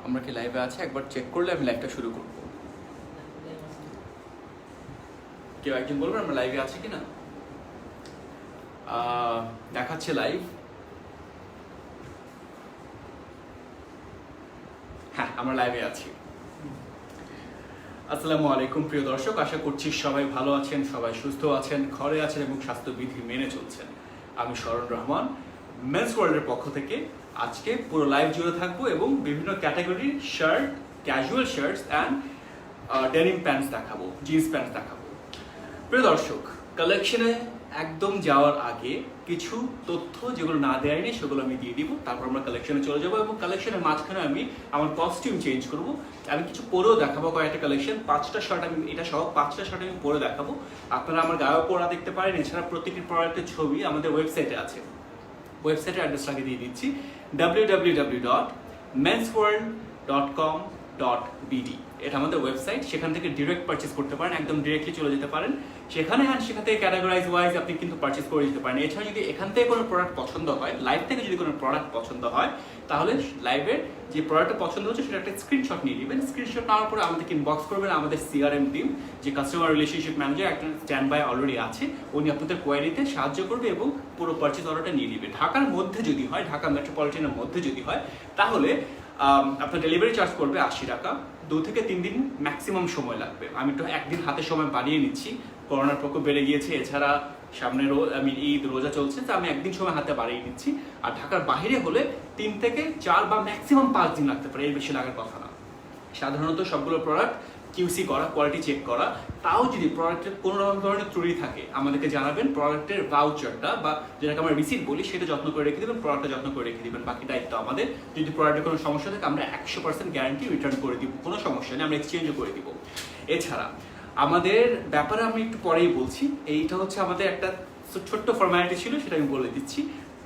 আমরা কি লাইভে আছে একবার চেক করলে আমি লাইভটা শুরু করব। কেউ একজন বলবেন আমরা লাইভে আছি কিনা? দেখাচ্ছে লাইভ। হ্যাঁ, আমরা লাইভে আছি। আসসালামু আলাইকুম প্রিয় দর্শক, আশা করছি সবাই ভালো আছেন, সবাই সুস্থ আছেন, ঘরে আছেন এবং স্বাস্থ্যবিধি মেনে চলছেন। আমি শরণ রহমান, মেন্স ওয়ার্ল্ডের পক্ষ থেকে আজকে পুরো লাইভ জুড়ে থাকবো এবং বিভিন্ন ক্যাটাগরির shirt, casual shirts and denim pants দেখাবো, জিন্স প্যান্টস দেখাবো। প্রিয় দর্শক, কালেকশনে একদম যাওয়ার আগে কিছু তথ্য যেগুলো না দেয়নি সেগুলো আমি দিয়ে দিব, তারপর আমরা কালেকশনে চলে যাবো এবং কালেকশনের মাঝখানে আমি আমার কস্টিউম চেঞ্জ করব। আমি কিছু পরেও দেখাবো, কয়েকটা কালেকশন, 5টা শার্ট আমি এটা সহ 5টা শার্ট আমি পরে দেখাবো। আপনারা আমার গায়েও পরা দেখতে পারেন। এছাড়া প্রত্যেকটি প্রোডাক্টের ছবি আমাদের ওয়েবসাইটে আছে। ওয়েবসাইটের অ্যাড্রেসটাকে দিয়ে দিচ্ছি www.mensworld.com.bd। এটা আমাদের ওয়েবসাইট, সেখান থেকে ডিরেক্ট পারচেস করতে পারেন, একদম ডিরেক্টলি চলে যেতে পারেন সেখানে। হ্যাঁ, সেখান থেকে ক্যাটাগরাইজ ওয়াইজ আপনি কিন্তু পারচেস করে যেতে পারেন। এছাড়া যদি এখান থেকে কোনো প্রোডাক্ট পছন্দ হয়, লাইভ থেকে যদি কোনো প্রোডাক্ট পছন্দ হয়, তাহলে লাইভের যে প্রোডাক্টটা পছন্দ হচ্ছে সেটা একটা স্ক্রিনশট নিয়ে নেবেন। স্ক্রিনশট নেওয়ার পরে আমাদেরকে ইনবক্স করবেন। আমাদের সিআরএম টিম, যে কাস্টমার রিলেশনশিপ ম্যানেজার, একটা স্ট্যান্ড বাই অলরেডি আছে, উনি আপনাদের কোয়ারিতে সাহায্য করবে এবং পুরো পারচেস অর্ডারটা নিয়ে নেবে। ঢাকার মধ্যে যদি হয়, ঢাকা মেট্রোপলিটনের মধ্যে যদি হয়, তাহলে আপনার ডেলিভারি চার্জ করবে 80 টাকা। 2 থেকে 3 দিন ম্যাক্সিমাম সময় লাগবে। আমি একটু একদিন হাতে সময় বাড়িয়ে নিচ্ছি, করোনার প্রকোপ বেড়ে গিয়েছে। এছাড়া সামনে ঈদ, রোজা চলছে, তো আমি একদিন সময় হাতে বাড়িয়ে নিচ্ছি। আর ঢাকার বাইরে হলে 3 থেকে 4 বা ম্যাক্সিমাম 5 দিন লাগতে পারে, এর বেশি লাগার কথা না। সাধারণত সবগুলো প্রোডাক্ট কিউসি করা, কোয়ালিটি চেক করা। তাও যদি প্রোডাক্টের কোনো রকম ধরনের ত্রুটি থাকে আমাদেরকে জানাবেন। প্রোডাক্টের ভাউচারটা বা যেটাকে আমরা রিসিট বলি সেটা যত্ন করে রেখে দেবেন, প্রোডাক্টটা যত্ন করে রেখে দেবেন। বাকি দায়িত্ব আমাদের। যদি প্রোডাক্টের কোনো সমস্যা থাকে আমরা 100% গ্যারান্টি রিটার্ন করে দিব, কোনো সমস্যা নেই, আমরা এক্সচেঞ্জও করে দিব। এছাড়া আমাদের ব্যাপারে আমি একটু পরেই বলছি। এইটা হচ্ছে আমাদের একটা ছোট্ট ফর্মালিটি ছিল, সেটা আমি বলে দিচ্ছি।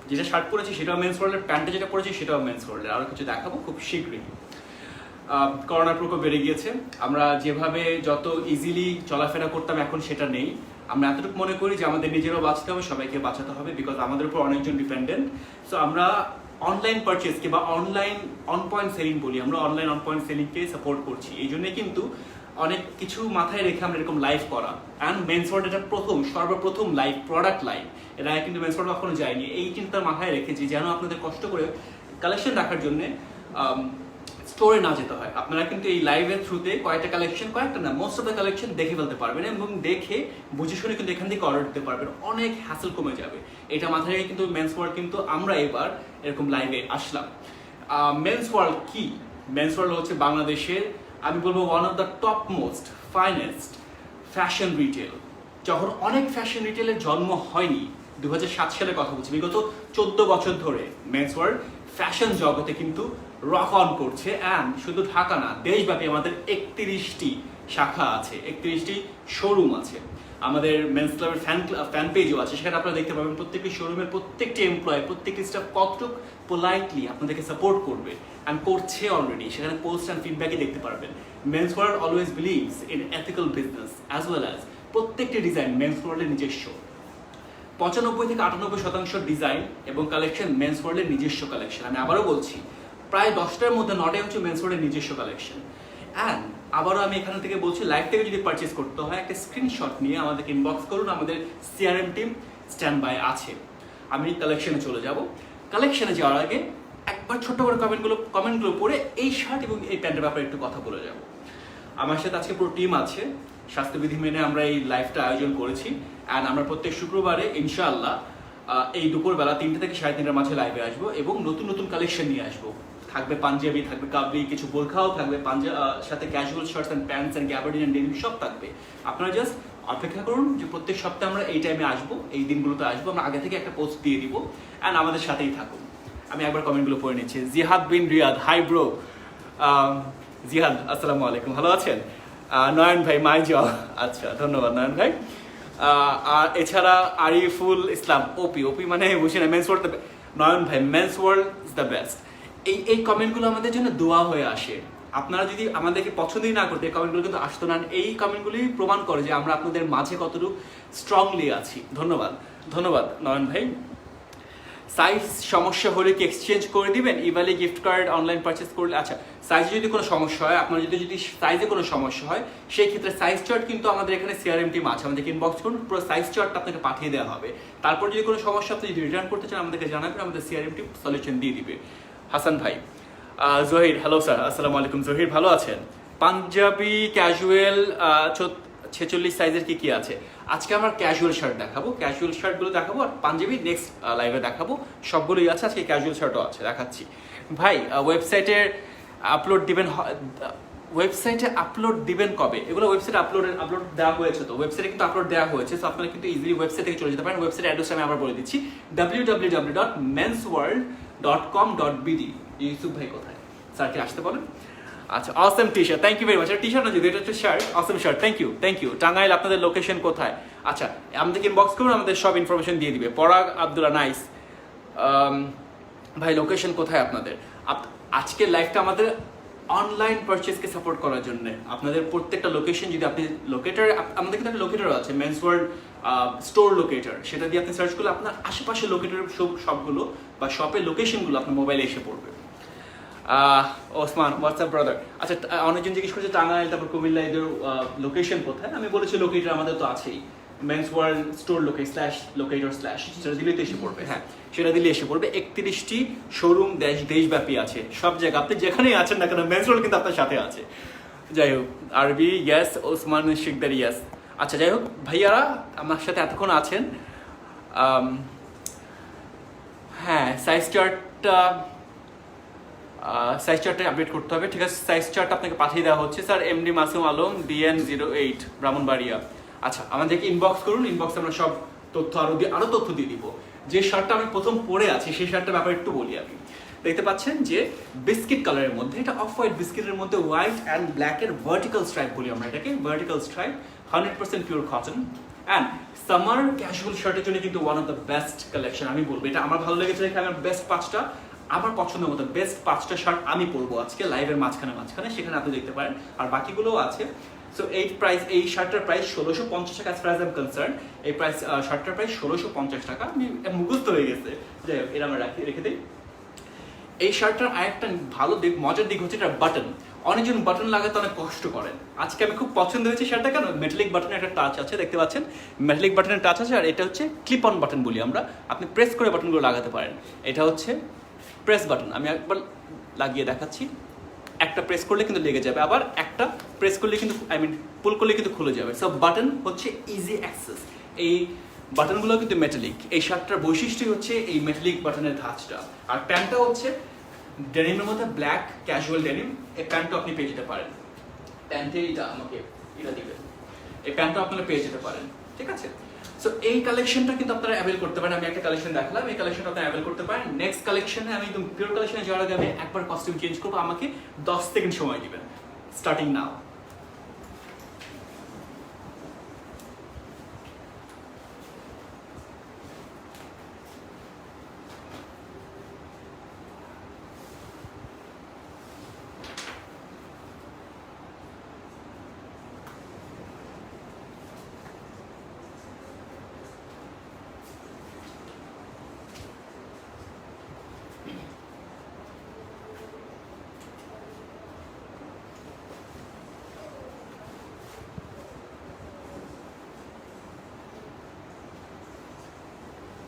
যেটা শার্ট পরেছি সেটাও মেন্স ওয়ার্ল্ডের, প্যান্টে যেটা পরেছি সেটাও মেন্স ওয়ার্ল্ডের। আরও কিছু দেখাবো খুব শীঘ্রই। করোনার প্রকোপ বেড়ে গিয়েছে। আমরা যেভাবে যত ইজিলি চলাফেরা করতাম এখন সেটা নেই। আমরা এতটুকু মনে করি যে আমাদের নিজেরাও বাঁচতে হবে, সবাইকে বাঁচাতে হবে, বিকজ আমাদের উপর অনেকজন ডিপেন্ডেন্ট। সো আমরা অনলাইন পারচেজকে বা অনলাইন অন পয়েন্ট সেলিং বলি, আমরা অনলাইন অন পয়েন্ট সেলিংকে সাপোর্ট করছি। এই জন্যে কিন্তু অনেক কিছু মাথায় রেখে আমরা এরকম লাইভ করা। অ্যান্ড মেন্স ওয়ার্ল্ড এটা সর্বপ্রথম লাইভ প্রোডাক্ট লাইভ, এটা কিন্তু মেন্স ওয়ার্ল্ড কখনো যায়নি। এই চিন্তা মাথায় রেখে যে যেন আপনাদের কষ্ট করে কালেকশন রাখার জন্যে স্টোরে না যেতে হয়। আপনারা কিন্তু এই লাইভের থ্রুতে কয়েকটা কালেকশন, কয়েকটা না, মোস্ট অফ দ্য কালেকশন দেখে ফেলতে পারবেন এবং দেখে বুঝে শুনে কিন্তু এখান থেকে অর্ডার দিতে পারবেন। অনেক হ্যাসেল কমে যাবে। এটা মাথায় রেখে কিন্তু মেন্স ওয়ার্ল্ড কিন্তু আমরা এবার এরকম লাইভে আসলাম। মেন্স ওয়ার্ল্ড কি? মেন্স ওয়ার্ল্ড হচ্ছে বাংলাদেশের, আমি বলবো, one of the top most finest fashion retail. যখন অনেক ফ্যাশন রিটেলের জন্ম হয়নি, 2007 সালের কথা বলছি, বিগত 14 বছর ধরে মেন্স ওয়ার্ল্ড ফ্যাশন জগতে কিন্তু রক অন করছে। অ্যান্ড শুধু ঢাকা না, দেশব্যাপী আমাদের 31টি শাখা আছে, 31টি শোরুম আছে। আমাদের মেন্স ক্লাবের ফ্যান পেজও আছে, সেখানে আপনারা দেখতে পাবেন প্রত্যেকটি শোরুমের প্রত্যেকটি এমপ্লয়, প্রত্যেকটি স্টাফ কতটুকু পোলাইটলি আপনাদেরকে সাপোর্ট করবে অ্যান্ড করছে অলরেডি। সেখানে পোস্ট অ্যান্ড ফিডব্যাকে দেখতে পারবেন। Men's World always believes in ethical business as well as প্রত্যেকটি ডিজাইন মেন্স ওয়ার্ল্ডের নিজস্ব। 95 থেকে 98% ডিজাইন এবং কালেকশন মেন্স ওয়ার্ল্ডের নিজস্ব কালেকশন। আমি আবারও বলছি, প্রায় 10টার মধ্যে 9টাই হচ্ছে মেন্স ওয়ার্ল্ডের নিজস্ব কালেকশন। অ্যান্ড আবারও আমি এখান থেকে বলছি, লাইভ থেকে যদি পারচেস করতে হয় একটা স্ক্রিনশট নিয়ে আমাদেরকে ইনবক্স করুন। আমাদের সিআরএম টিম স্ট্যান্ড বাই আছে। আমি কালেকশনে চলে যাব। কালেকশনে যাওয়ার আগে একবার ছোট্ট করে কমেন্টগুলো পড়ে এই শার্ট এবং এই প্যান্টের ব্যাপারে একটু কথা বলে যাব। আমার সাথে আজকে পুরো টিম আছে। স্বাস্থ্যবিধি মেনে আমরা এই লাইভটা আয়োজন করেছি। অ্যান্ড আমরা প্রত্যেক শুক্রবারে ইনশাআল্লাহ এই দুপুরবেলা 3টা থেকে 3:30টার মাঝে লাইভে আসবো এবং নতুন নতুন কালেকশন নিয়ে আসবো। থাকবে পাঞ্জাবি, থাকবে কাবলি, কিছু বোরখাও থাকবে, সাথে casual shirts and pants and gabardine and denim সব থাকবে। আপনারা জাস্ট অপেক্ষা করুন যে প্রত্যেক সপ্তাহে আমরা এই টাইমে আসবো, এই দিনগুলোতে আসবো। আমরা আগে থেকে একটা পোস্ট দিয়ে দিব অ্যান্ড আমাদের সাথেই থাকুন। আমি একবার কমেন্টগুলো পড়ে নিচ্ছি। জিহাদ বিন রিয়াদ, হাই ব্রো। জিহাদ, আসসালামু আলাইকুম, ভালো আছেন? নয়ন ভাই, মাই জ, আচ্ছা, ধন্যবাদ নয়ন ভাই। আর এছাড়া আরিফুল ইসলাম, ওপি মানে বুঝি না, মেন্স ওয়ার্ল্ড, নয়ন ভাই, Men's World is the best. এই কমেন্টগুলো আমাদের জন্য দোয়া হয়ে আসে। আপনারা যদি আমাদেরকে পছন্দই না করতে, এই কমেন্টগুলো কিন্তু আসতো না। এই কমেন্টগুলি প্রমাণ করে যে আমরা আপনাদের মাঝে কতটুকু স্ট্রংলি আছি। ধন্যবাদ নয়ন ভাই। সাইজ সমস্যা হলে কি এক্সচেঞ্জ করে দিবেন Evaly gift card online purchase করলে? আচ্ছা, সাইজে যদি কোনো সমস্যা হয়, আপনার যদি সাইজে কোনো সমস্যা হয়, সেই ক্ষেত্রে সাইজ চার্ট কিন্তু আমাদের এখানে সিআরএম টিম আছে, আমাদেরকে ইনবক্স করুন, পুরো সাইজ চার্টটা আপনাকে পাঠিয়ে দেওয়া হবে। তারপর যদি কোনো সমস্যা আপনি যদি রিটার্ন করতে চান আমাদেরকে জানাবেন, আমাদের সিআরএম টিম সলিউশন দিয়ে দিবে। হাসান ভাই, জহির, হ্যালো স্যার, আসসালামু আলাইকুম। জহির ভালো আছেন? পাঞ্জাবি ক্যাজুয়াল 46 সাইজের কি কি আছে? আজকে আমরা ক্যাজুয়াল শার্ট দেখাবো, ক্যাজুয়াল শার্টগুলো দেখাবো, আর পাঞ্জাবি নেক্সট লাইভে দেখাবো। সবগুলোই আছে, আজকে ক্যাজুয়াল শার্টও আছে, দেখাচ্ছি। ভাই ওয়েবসাইটে আপলোড দিবেন, ওয়েবসাইটে আপলোড দিবেন কবে? এগুলো ওয়েবসাইটে আপলোড দেওয়া হয়েছে, তো ওয়েবসাইটে কিন্তু আপলোড দেওয়া হয়েছে, সো আপনারা কিন্তু ইজিলি ওয়েবসাইট থেকে চলে যেতে পারেন। ওয়েবসাইট অ্যাড্রেস আমি আবার বলে দিচ্ছি, www.mensworld.com.bd। ইউসুফ ভাই কোথায়? স্যারকে আসতে বলেন। আচ্ছা, awesome T shirt, thank you very much. T shirt না, যদি এটা হচ্ছে shirt, awesome shirt, thank you. Tangail, আপনাদের লোকেশন কোথায়? আচ্ছা, আমাদেরকে ইনবক্স করুন, আমাদের সব ইনফরমেশন দিয়ে দিবে। পরাগ আব্দুল্লাহ, নাইস। ভাই লোকেশন কোথায় আপনাদের? আজকের লাইভটা আমাদের অনলাইন পারচেজকে সাপোর্ট করার জন্য। আপনাদের প্রত্যেকটা লোকেশন যদি আপনি লোকেটার, আমাদের কিন্তু একটা লোকেটার আছে, মেন্স ওয়ার্ল্ড স্টোর লোকেটার, সেটা দিয়ে আপনি সার্চ করলে আপনার আশেপাশে লোকেটার সবগুলো বা শপের লোকেশনগুলো আপনার মোবাইলে এসে পড়বে। Osman, WhatsApp brother. আচ্ছা, অনেকজন জিজ্ঞেস করছে টাঙ্গাইল, তারপর কুমিল্লা, এদের লোকেশন কোথায়? আমি বলেছি লোকেটার আমাদের তো আছেই, Men's World store locator slash, সেটা দিলেই তো এসে পড়বে। হ্যাঁ, সেটা দিলে এসে পড়বে। 31টি শোরুম দেশব্যাপী আছে, সব জায়গায় আপনি যেখানেই আছেন না কেন, মেন্স ওয়ার্ল্ড কিন্তু আপনার সাথে আছে। যাই হোক, আরবি ইয়াস, ওসমান শিকদার ইয়াস। আচ্ছা, যাই হোক ভাইয়ারা আমার সাথে এতক্ষণ আছেন। হ্যাঁ, সাইজ চার্টটা আপডেট করতে হবে, ঠিক আছে? সাইজ চার্ট আপনাকে পাঠিয়ে দেওয়া হচ্ছে। Sir MD Masum Alam, DN08, Brahmanbaria. আচ্ছা, আমাদেরকে ইনবক্স করুন, ইনবক্সে আমরা সব তথ্য আরো তথ্য দিয়ে দিব। যে শার্টটা আমি প্রথম পরে আছি সেই শার্টটার ব্যাপারে একটু বলি আমি। দেখতে পাচ্ছেন যে বিস্কিট কালারের মধ্যে, এটা অফ হোয়াইট বিস্কিটের মধ্যে হোয়াইট অ্যান্ড ব্ল্যাকের ভার্টিক্যাল স্ট্রাইপ বলি আমরা এটাকে, vertical stripe, 100% pure cotton. And summer casual শার্টের জন্য কিন্তু one of the best collection আমি বলবো। এটা আমার ভালো লেগেছে, এখানে আমার বেস্ট 5টা, আমার পছন্দের মতো বেস্ট 5টা শার্ট আমি পরবো আজকে লাইভের মাঝখানে, সেখানে আপনি দেখতে পারেন, আর বাকিগুলোও আছে। সো এই শার্টটার প্রাইস 1650 টাকা, as far as I am concern. এই প্রাইস শার্টটার প্রাইস 1650 টাকা। আমি মুখস্থ হয়ে গেছে, যাই হোক, এটা আমরা রেখে দিই। এই শার্টটার আরেকটা ভালো দিক, মজার দিক হচ্ছে এটা বাটন। অনেকজন বাটন লাগাতে অনেক কষ্ট করেন, আজকে আমি খুব পছন্দ হয়েছে শার্টটা। কেন? মেটালিক বাটনের একটা টাচ আছে, দেখতে পাচ্ছেন মেটালিক বাটনের টাচ আছে, আর এটা হচ্ছে ক্লিপ অন বাটন বলি আমরা, আপনি প্রেস করে বাটনগুলো লাগাতে পারেন। এটা হচ্ছে প্রেস বাটন, আমি একবার লাগিয়ে দেখাচ্ছি। একটা প্রেস করলে কিন্তু লেগে যাবে, আবার একটা প্রেস করলে কিন্তু পুল করলে কিন্তু খুলে যাবে। সব বাটন হচ্ছে ইজি অ্যাক্সেস। এই বাটনগুলো কিন্তু মেটালিক। এই শার্টটার বৈশিষ্ট্যই হচ্ছে এই মেটালিক বাটনের ধাঁচটা। আর প্যান্টটা হচ্ছে ডেনিমের মধ্যে ব্ল্যাক ক্যাজুয়াল ডেনিম। এই প্যান্টটা আপনি পেয়ে যেতে পারেন, প্যান্টে আমাকে এটা দিবেন, এই প্যান্টটা আপনারা পেয়ে যেতে পারেন, ঠিক আছে? সো এই কালেকশনটা কিন্তু আপনারা অ্যাভেল করতে পারেন। আমি একটা কালেকশন দেখালাম, এই কালেকশনটা আপনারা অ্যাভেল করতে পারেন। নেক্সট কালেকশনে আমি একদম পিওর কালেকশনে যাওয়ার আগে আমি একবার কস্টিউম চেঞ্জ করবো, আমাকে 10 সেকেন্ড সময় দিবেন। Starting now.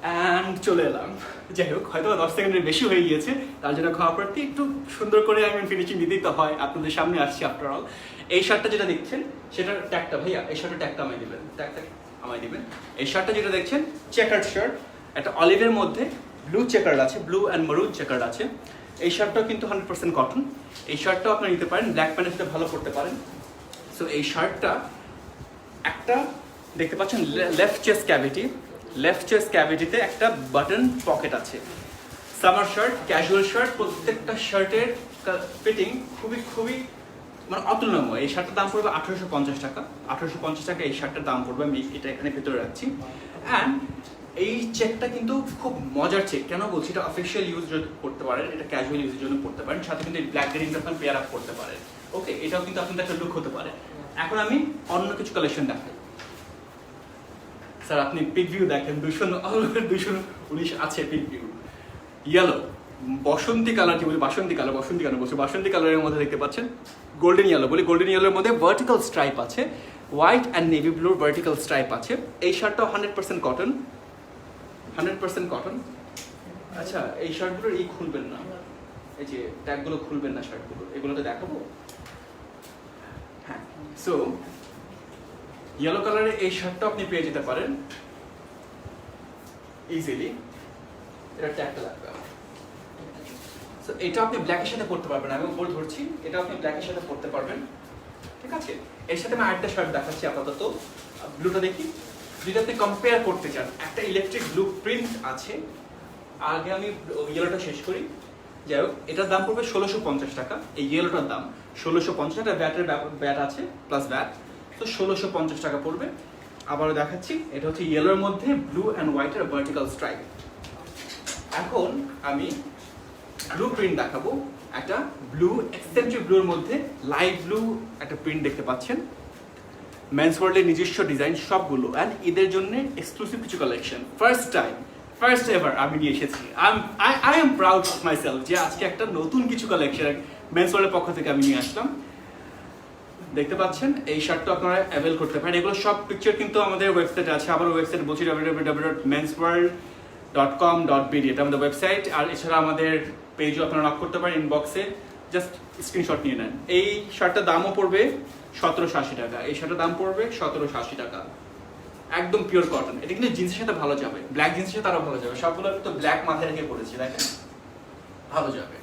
অ্যান্ড চলে এলাম। যাই হোক, হয়তো 10 সেকেন্ডের বেশি হয়ে গিয়েছে, তার জন্য খাওয়া প্রার্থী একটু সুন্দর করে ফিনিশিং দিতেই তো হয়, আপনাদের সামনে আসছি আফটার অল। এই শার্টটা যেটা দেখছেন সেটার ট্যাগটা, ভাইয়া এই শার্টের ট্যাগটা আমায় দিবেন, ট্যাগটা আমায় দিবেন। এই শার্টটা যেটা দেখছেন চেকার্ড শার্ট, একটা অলিভের মধ্যে ব্লু চেকার্ড আছে, ব্লু অ্যান্ড মারুন চেকার্ড আছে। এই শার্টটাও কিন্তু 100% কটন। এই শার্টটাও আপনি নিতে পারেন, ব্ল্যাক প্যান্টের সাথে ভালো করতে পারেন। সো এই শার্টটা একটা দেখতে পাচ্ছেন লেফট চেস্ট ক্যাভিটিতে একটা বাটন পকেট আছে। সামার শার্ট, ক্যাজুয়াল শার্ট, প্রত্যেকটা শার্টের ফিটিং খুবই মানে অতুলনীয়। এই শার্টটার দাম পড়বে 1850 টাকা। 1850 টাকা এই শার্টটার দাম পড়বে, আমি এটা এখানে ভেতরে রাখছি। অ্যান্ড এই চেকটা কিন্তু খুব মজার চেক। কেন বলছি? এটা অফিসিয়াল ইউজ করতে পারেন, এটা ক্যাজুয়াল ইউজের জন্য করতে পারেন, সাথে কিন্তু এই ব্ল্যাক ডেনিমটা আপনি পেয়ার আপ করতে পারেন। ওকে, এটাও কিন্তু আপনাদের একটা লুক হতে পারে। এখন আমি অন্য কিছু কালেকশন দেখাই। স্যার আপনি পিক ভিউ দেখেন, 219 আছে পিক ভিউ। ইয়েলো, বসন্তী কালার, কি বলি বাসন্তী কালার, বসন্তী কালার বলছে, বাসন্তী কালারের মধ্যে দেখতে পাচ্ছেন গোল্ডেন ইয়েলো বলি, গোল্ডেন ইয়েলোর মধ্যে ভার্টিক্যাল স্ট্রাইপ আছে, হোয়াইট অ্যান্ড নেভি ব্লুর ভার্টিক্যাল স্ট্রাইপ আছে। এই শার্টটাও 100% কটন, 100% কটন। আচ্ছা, এই শার্টগুলোর খুলবেন না, এই যে ট্যাগগুলো খুলবেন না শার্টগুলো, এগুলোতে দেখাবো। হ্যাঁ, সো ইয়েলো কালারের এই শার্টটা আপনি পেয়ে যেতে পারেন ইজিলি। এটা ট্যাগটা লাগবে। সো এটা আপনি ব্ল্যাকের সাথে পরতে পারবেন, আমি উপর ধরছি, এটা আপনি ব্ল্যাকের সাথে পরতে পারবেন, ঠিক আছে। এর সাথে আমি আরেকটা শার্ট দেখাচ্ছি আপাতত, ব্লুটা দেখি। যদি আপনি কম্পেয়ার করতে চান, একটা ইলেকট্রিক ব্লু প্রিন্ট আছে। আগে আমি ইয়েলোটা শেষ করি। যাই হোক, এটার দাম পড়বে 1650 টাকা। এই ইয়েলোটার দাম 1650 টাকা, ব্যাট আছে প্লাস ব্যাট, তো 1650 টাকা পড়বে। আবারও দেখাচ্ছি, এটা হচ্ছে ইয়েলোর মধ্যে ব্লু অ্যান্ড হোয়াইটের ভার্টিক্যাল স্ট্রাইপ। এখন আমি ব্লু প্রিন্ট দেখাবো, একটা ব্লু এক্সেন্ট্রিক ব্লুর মধ্যে লাইট ব্লু একটা প্রিন্ট দেখতে পাচ্ছেন। মেন্স ওয়ার্ল্ডের নিজস্ব ডিজাইন সবগুলো, অ্যান্ড ঈদের জন্য এক্সক্লুসিভ কিছু কালেকশন, ফার্স্ট এভার আমি নিয়ে এসেছি। I am proud of my self যে আজকে একটা নতুন কিছু কালেকশন মেন্স ওয়ার্ল্ডের পক্ষ থেকে আমি নিয়ে আসলাম। দেখতে পাচ্ছেন, এই শার্টটা আপনারা অ্যাভেল করতে পারেন। এগুলো সব পিকচার কিন্তু আমাদের ওয়েবসাইটে আছে। আবার ওয়েবসাইট বলছি www.mensworld.com.bd, এটা আমাদের ওয়েবসাইট। আর এছাড়া আমাদের পেজও আপনারা নক করতে পারেন ইনবক্সে, জাস্ট স্ক্রিনশট নিয়ে নেন। এই শার্টটার দামও পড়বে 1780 টাকা, এই শার্টের দাম পড়বে 1780 টাকা, একদম পিওর কটন। এটা কিন্তু জিন্সের সাথে ভালো যাবে, ব্ল্যাক জিন্সের সাথে আরো ভালো যাবে। সবগুলো তো ব্ল্যাক মাথায় রেখে পড়েছি, দেখেন ভালো যাবে।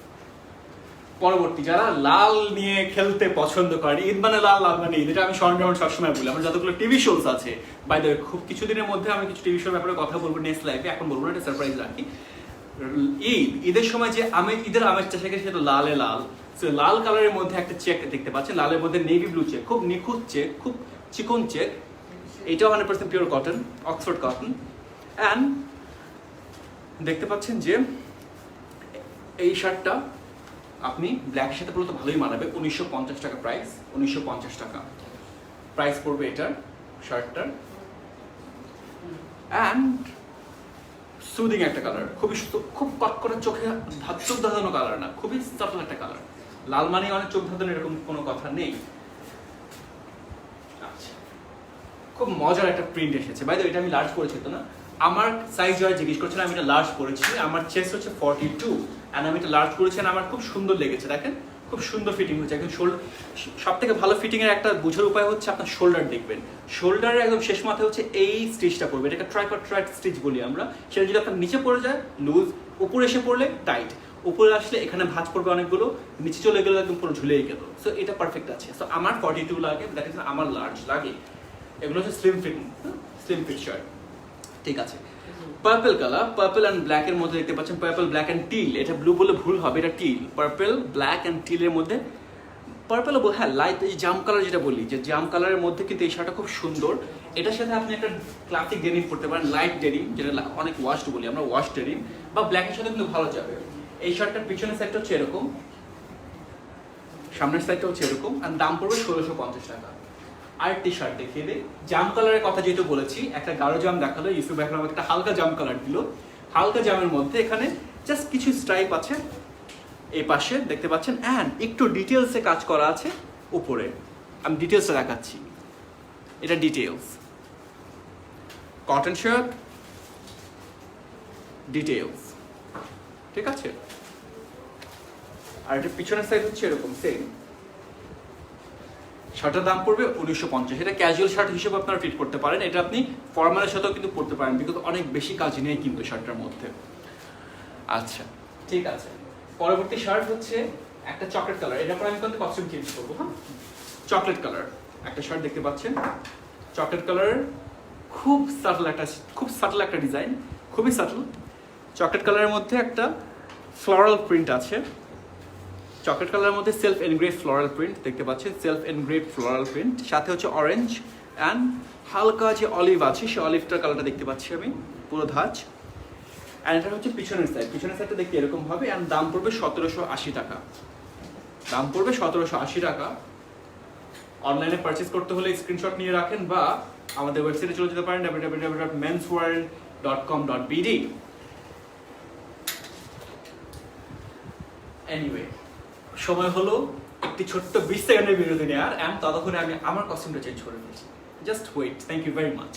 পরবর্তী, যারা লাল নিয়ে খেলতে পছন্দ করেন, ঈদ মানে লাল, লাল মানে ঈদ, এটা আমি সবসময় বলি। আমার যতগুলো টিভি শোজ আছে, বাই দ্য ওয়ে, খুব কিছুদিনের মধ্যে আমি কিছু টিভি শোর ব্যাপারে কথা বলবো নেক্সট লাইভে, এখন বলবো না, এটা সারপ্রাইজ রাখি। ঈদের সময় যে ঈদের আমেজটা থাকে সেটা লালে লাল। সো লাল কালারের মধ্যে একটা চেক দেখতে পাচ্ছেন, লালের মধ্যে নেভি ব্লু চেক, খুব নিখুঁত চেক, খুব চিকন চেক। এটাও 100% pure cotton, Oxford cotton. And দেখতে পাচ্ছেন যে এই শার্টটা আপনি ব্ল্যাকের সাথে বলতে ভালোই মানাবে। 1950 টাকা প্রাইস, 1950 টাকা প্রাইস পড়বে এটার, শার্টটার। অ্যান্ড সুদিং একটা কালার, খুব কটকটা, চোখে চোখ ধাঁধানো কালার না, খুবই সাটল একটা কালার। লাল মানে অনেক চোখ ধাঁধানো এরকম কোনো কথা নেই। আচ্ছা, খুব মজার একটা প্রিন্ট এসেছে। বাই দ্য ওয়ে, এটা আমি লার্জ করেছি তো না, আমার সাইজ যারা জিজ্ঞেস করছেন, আমি এটা লার্জ করেছি। আমার চেস্ট হচ্ছে 42, অ্যান্ড আমি এটা লার্জ করেছি। আমার খুব সুন্দর লেগেছে, দেখেন খুব সুন্দর ফিটিং হচ্ছে। একদম সব থেকে ভালো ফিটিং এর একটা বোঝার উপায় হচ্ছে আপনার শোল্ডার দেখবেন। শোল্ডারের একদম শেষ মাথায় হচ্ছে এই স্টিচটা পড়বে, এটাকে ট্রাইপার্ট স্টিচ বলি আমরা। সেটা যদি আপনার নিচে পড়ে যায় লুজ, উপরে এসে পড়লে টাইট, উপরে আসলে এখানে ভাঁজ পড়বে অনেকগুলো, নিচে চলে গেলে একদম পুরো ঝুলেই গেল। সো এটা পারফেক্ট আছে। সো আমার 42 লাগে, দ্যাট ইজ আমার লার্জ লাগে। এগুলো হচ্ছে স্লিম ফিট শার্ট, ঠিক আছে। Purple colour, purple and black এর মধ্যে দেখতে পাচ্ছেন, পার্পল ব্ল্যাক অ্যান্ড টিল। এটা ব্লু বলে ভুল হবে, এটা টিল। পার্পল ব্ল্যাক অ্যান্ড টিলের মধ্যে, পার্পল, হ্যাঁ লাইট এই জাম কালার যেটা বলি, যে জাম কালারের মধ্যে কিন্তু এই শার্টটা খুব সুন্দর। এটার সাথে আপনি একটা ক্লাসিক ডেনিম পড়তে পারেন, লাইট ডেনিম, যেটা অনেক ওয়াশড বলি আমরা, ওয়াশ ডেনিম, বা ব্ল্যাকের সাথে কিন্তু ভালো যাবে। এই শার্টটার পিছনের সাইডটা হচ্ছে এরকম, সামনের সাইডটা হচ্ছে এরকম, আর দাম পড়বে 1650 টাকা। আরেকটি শার্ট দেখিয়ে দিই। জাম কালারের কথা যেহেতু বলেছি, একটা গাঢ় জাম দেখালো, ইউসুফ এখন আমাকে একটা হালকা জাম কালার দিল। হালকা জামের মধ্যে এখানে জাস্ট কিছু স্ট্রাইপ আছে এই পাশে দেখতে পাচ্ছেন, অ্যান্ড একটু ডিটেলসে কাজ করা আছে উপরে। আমি ডিটেলসটা দেখাচ্ছি, এটা ডিটেলস, কটন শার্ট, ডিটেলস, ঠিক আছে। আর এটা পিছনের সাইড হচ্ছে এরকম সেম। শার্টের দাম পড়বে 1950। এটা ক্যাজুয়াল শার্ট হিসেবে আপনারা ফিট করতে পারেন, এটা আপনি ফর্মালের সাথেও কিন্তু পরতে পারেন, বিকজ অনেক বেশি কাজ নেই কিন্তু শার্টটার মধ্যে। আচ্ছা, ঠিক আছে। পরবর্তী শার্ট হচ্ছে একটা চকলেট কালার, এটার পর আমি কিন্তু কস্টিউম চেঞ্জ করবো। হ্যাঁ, চকলেট কালার একটা শার্ট দেখতে পাচ্ছেন, চকলেট কালার, খুব সাটল একটা ডিজাইন, খুবই সাটল। চকলেট কালারের মধ্যে একটা ফ্লোরাল প্রিন্ট আছে। চকলেট কালারের মধ্যে সেলফ এনগ্রেভ ফ্লোরাল প্রিন্ট দেখতে পাচ্ছেন, সেলফ এনগ্রেভ ফ্লোরাল প্রিন্ট, সাথে হচ্ছে অরেঞ্জ অ্যান্ড হালকা যে অলিভ আছে, সেই অলিভটার কালারটা দেখতে পাচ্ছি আমি, পুরো ধাঁচ। অ্যান্ড এটা হচ্ছে পিছনের সাইডটা দেখতে এরকম হবে। অ্যান্ড দাম পড়বে 1780 টাকা, দাম পড়বে 1780 টাকা। অনলাইনে পারচেস করতে হলে স্ক্রিনশট নিয়ে রাখেন, বা আমাদের ওয়েবসাইটে চলে যেতে পারেন www.mensworld.com.bd। এনিওয়ে, সময় হলো একটি ছোট্ট 20 সেকেন্ডের বিরতি নেওয়ার, অ্যান্ড ততক্ষণে আমি আমার কস্টিউমটা চেঞ্জ করে ফেলছি। Just wait, thank you very much.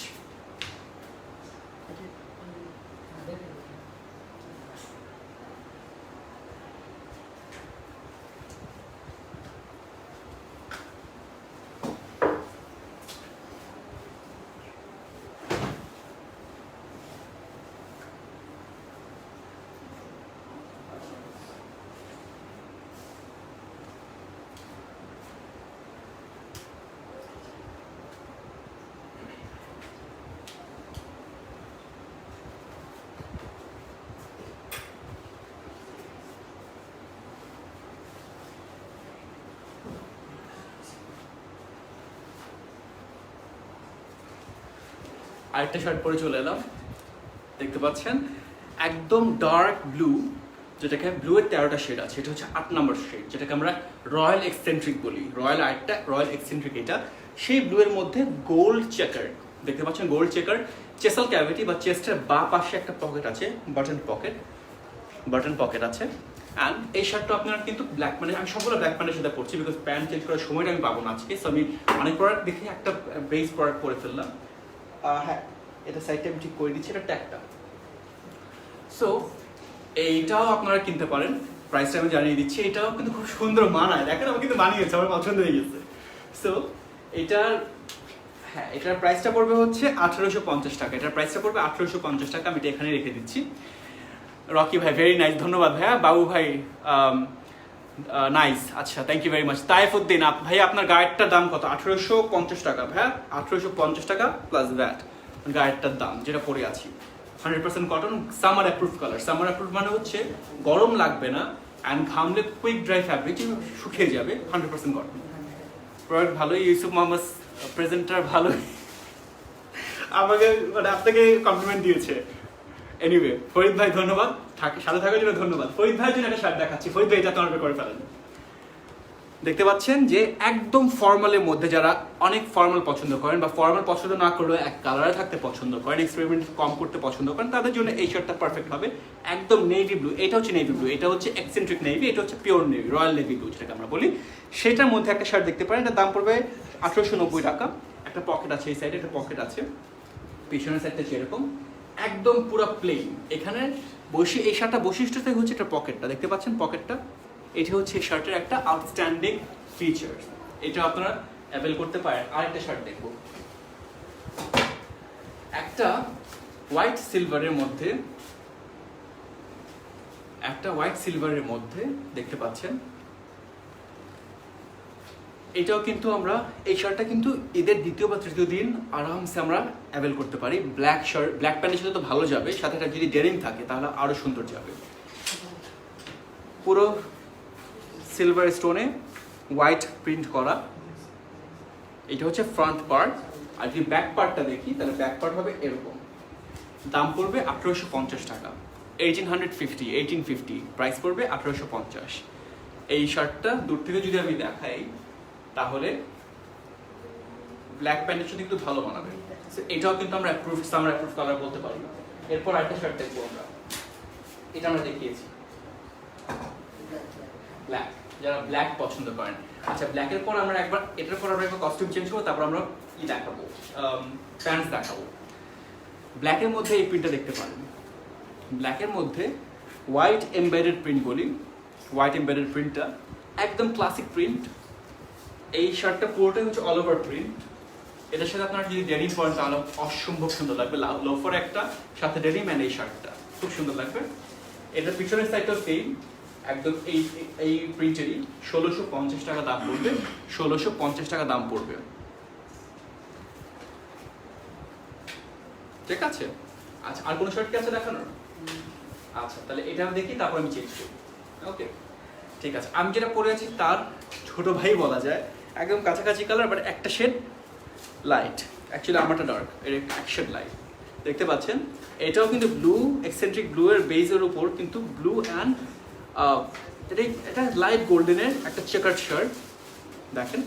আরেকটা শার্ট পরে চলে এলাম, দেখতে পাচ্ছেন একদম ডার্ক ব্লু, যেটাকে ব্লু এর 13টা শেড আছে। এটা হচ্ছে 8 নম্বর শেড, যেটাকে আমরা রয়্যাল এক্সেন্ট্রিক বলি। রয়্যাল আর্টটা রয়্যাল এক্সেন্ট্রিক, এটা সেই ব্লু এর মধ্যে গোল্ড চেকার, দেখতে পাচ্ছেন গোল্ড চেকার। চেসাল ক্যাভিটি বা চেস্টের বা পাশে একটা পকেট আছে, বাটন পকেট আছে। অ্যান্ড এই শার্টটা আপনার কিন্তু ব্ল্যাক প্যান্ট, আমি সবগুলো ব্ল্যাক প্যান্টের সাথে পড়ছি বিকজ প্যান্ট চেঞ্জ করার সময়টা আমি পাবো না আজকে। সো আমি অনেক প্রোডাক্ট দেখে একটা বেস প্রোডাক্ট পরে ফেললাম। হ্যাঁ, এটা সাইডটা আমি ঠিক করে দিচ্ছি, এটা ট্যাগটা। সো এইটাও আপনারা কিনতে পারেন, প্রাইসটা আমি জানিয়ে দিচ্ছি। এটাও কিন্তু খুব সুন্দর মানায়, দেখেন আমার কিন্তু মানিয়েছে, আমার পছন্দ হয়ে গেছে। সো এটার এটার প্রাইসটা পড়বে হচ্ছে 1850 টাকা। এটার প্রাইসটা পড়বে 1850 টাকা। আমি এটা এখানে রেখে দিচ্ছি। রকি ভাই ভেরি নাইস, ধন্যবাদ ভাইয়া। বাবু ভাই নাইস, আচ্ছা থ্যাংক ইউ ভেরি মাচ। তাইফুদ্দিন ভাই, আপনার গায়েরটার দাম কত? 1850 টাকা ভাইয়া, 1850 টাকা প্লাস ভ্যাট গায়েরটার দাম, যেটা পরে আছি। 100% cotton, summer approve colour. Summer approve মানে হচ্ছে গরম লাগবে না, অ্যান্ড ঘামলে কুইক ড্রাই ফ্যাব্রিক, শুকিয়ে যাবে। 100% কটন প্রোডাক্ট। ভালোই ইউসুফ মোহাম্মদ প্রেজেন্টার, ভালোই আমাকে মানে আপনাকে কমপ্লিমেন্ট দিয়েছে। এনিওয়ে, ফরিদ ভাই ধন্যবাদ, সাথে থাকার জন্য ধন্যবাদ। ফরিদ ভাইয়ের জন্য একটা শার্ট দেখাচ্ছি, ফরিদ ভাই এটা তো অর্ডার করে ফেলেন। দেখতে পাচ্ছেন যে একদম ফর্মালের মধ্যে যারা অনেক ফর্মাল পছন্দ করেন, বা ফর্মাল পছন্দ না করলেও এক কালারে থাকতে পছন্দ করেন, এক্সপেরিমেন্ট কম করতে পছন্দ করেন, তাদের জন্য এই শার্টটা পারফেক্ট হবে। একদম নেভি ব্লু, এটা হচ্ছে নেভি ব্লু, এটা হচ্ছে এক্সেন্ট্রিক নেভি, এটা হচ্ছে pure navy, royal navy blue যেটাকে আমরা বলি। সেটার মধ্যে একটা শার্ট দেখতে পারেন, এটার দাম পড়বে 1890 টাকা। একটা পকেট আছে এই সাইডে, একটা পকেট আছে পিছনের সাইডটা যেরকম, একদম পুরো প্লেন। এখানে এই শার্টটা বৈশিষ্ট্যটাই হচ্ছে এটা পকেটটা, দেখতে পাচ্ছেন পকেটটা, এটা হচ্ছে এই শার্টের একটা আউটস্ট্যান্ডিং ফিচার। এটা আপনারা অ্যাভেল করতে পারেন। আরেকটা শার্ট দেখবো, একটা হোয়াইট সিলভারের মধ্যে, দেখতে পাচ্ছেন। এটাও কিন্তু আমরা, এই শার্টটা কিন্তু ঈদের দ্বিতীয় বা তৃতীয় দিন আরামসে আমরা অ্যাভেল করতে পারি। ব্ল্যাক শার্ট, ব্ল্যাক প্যান্টের সাথে তো ভালো যাবে, সাথে একটা যদি ডেনিম থাকে তাহলে আরো সুন্দর যাবে। পুরো সিলভার স্টোনে হোয়াইট প্রিন্ট করা। এটা হচ্ছে ফ্রন্ট পার্ট। আর যদি ব্যাক পার্টটা দেখি, তাহলে ব্যাক পার্ট হবে এরকম। দাম পড়বে 1850 টাকা। 1850 প্রাইস পড়বে 1850। এই শার্টটা দূর থেকে যদি আমি দেখাই, তাহলে ব্ল্যাক প্যান্টের সাথে কিন্তু ভালো মানাবে। এটাও কিন্তু আমরা সামার অ্যাপ্রুভ কালার বলতে পারি। এরপর আরেকটা শার্ট দেখবো আমরা, এটা আমরা দেখিয়েছি ব্ল্যাক, যারা ব্ল্যাক পছন্দ করেন। আচ্ছা, ব্ল্যাকের পর আমরা একবার, এটার পর আমরা একবার কস্টিউম চেঞ্জ করবো, তারপর আমরা দেখাবো, প্যান্টস দেখাবো। ব্ল্যাকের মধ্যে এই প্রিন্টটা দেখতে পারেন, ব্ল্যাকের মধ্যে হোয়াইট এমবেডেড প্রিন্ট বলি, হোয়াইট এমবেডেড প্রিন্টটা একদম ক্লাসিক প্রিন্ট। এই শার্টটা পুরোটাই হচ্ছে অল ওভার প্রিন্ট। এটার সাথে আপনারা যদি ডেনিম পরেন তাহলে অসম্ভব সুন্দর লাগবে। লোফার একটা, সাথে ডেনিম অ্যান্ড এই শার্টটা খুব সুন্দর লাগবে। এটার পিছনের সাইডটাও সেম, একদম এই প্রিন্টেরই। 1650 টাকা দাম পড়বে, 1650 টাকা দাম পড়বে। ঠিক আছে। আচ্ছা, আর কোনো শার্ট কি আছে দেখানোর? আচ্ছা, তাহলে এটা দেখি, তারপর আমি চেঞ্জ করি। ওকে, ঠিক আছে। আমি যেটা পরে আছি তার ছোট ভাই বলা যায়, একদম কাছাকাছি কালার, বাট একটা শেড লাইট। অ্যাকচুয়ালি আমারটা ডার্ক, এর এক শেড লাইট। দেখতে পাচ্ছেন এটাও কিন্তু ব্লু, এক্সেন্ট্রিক ব্লু এর বেজের উপর কিন্তু ব্লু অ্যান্ড এটা লাইট গোল্ডেনের একটা চেকার্ড শার্ট। দেখেন,